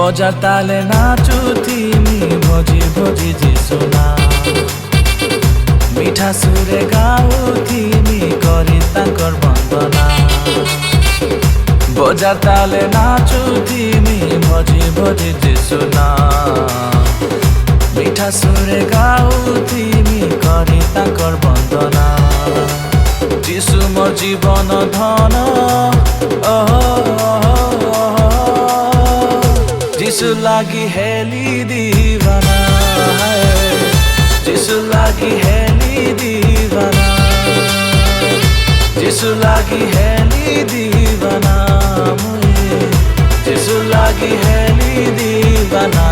बजार ताले नाचुथिमी भोजी भोजी जिसु नाम मिठा सुरे गाउथिमी करी तांकर वंदना बजार ताले नाचुथिमी भोजी भोजी जिसु नाम मिठा सुरे गाउथिमी करी तांकर वंदना जिसु मोर जीवन धन जिसु लागी हेली दीवाना जिसु लागी हेली दीवाना जिसु लागी हेली दीवाना मुझे जिसु लागी हेली दीवाना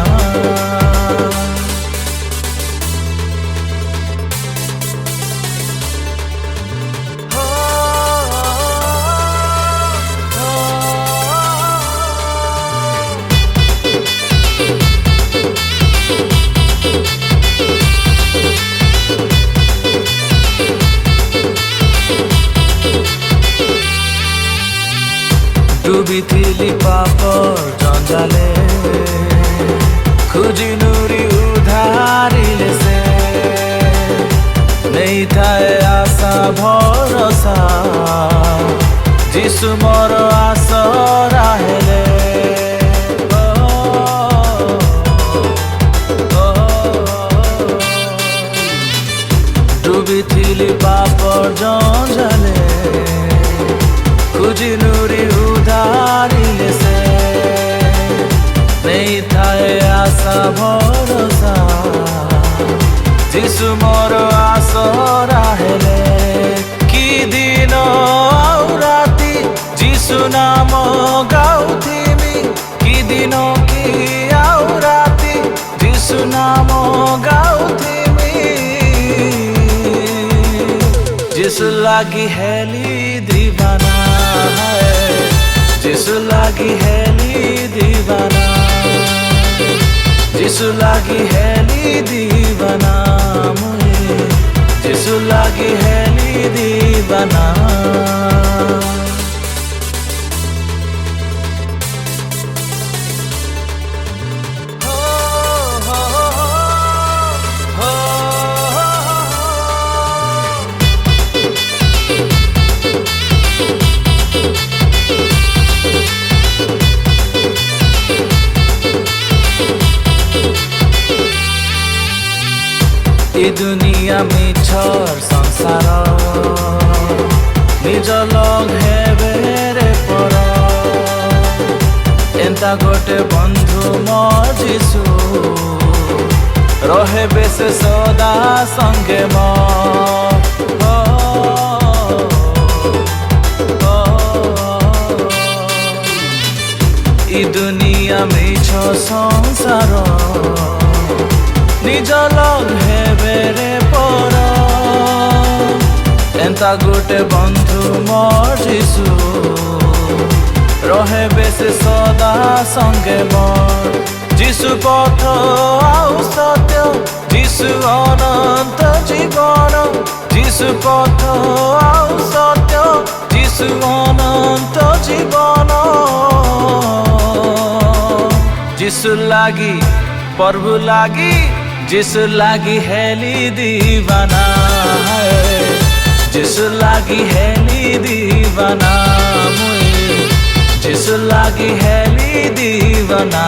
डुबिथिली पापर जंजाले खुजी नुरी उधारिले से नहीं थाए आशा भरोसा जिसु मोर आसरा हेले डुबिथिली पापर जंजाले खुजी नुरी उधारिले से नहीं थाए आशा भरोसा जिसु मोर आसरा हेले कि दिन आउ राति जिसु नाम गाउथिमी कि दिन कि आउ राति जिसु नाम गाउथिमी जिसु लागी हेली दीवाना जिसु लागी हेली दीवाना जिसु लागी हेली दीवाना मुझे जिसु लागी हेली दीवाना दुनिया मिछर संसार निज लग हेबे पर एंता गोटे बंधु मोर जिसु रहे बेसे सदा संगे ई दुनिया मिछ संसार निज लग हेबे पर एंता गोटे बंधु मोर जिसु रहे बेसे सदा संगे मोर जिसु पथ आउ सत्य जिसु अनंत जीवन जिसु पथ आउ सत्य जिसु अनंत जीवन जिसु लागी प्रभु लागी जिसु लागी हेली दीवाना जिसु लागी हेली दीवाना मुझे जिसु लागी हेली दीवाना।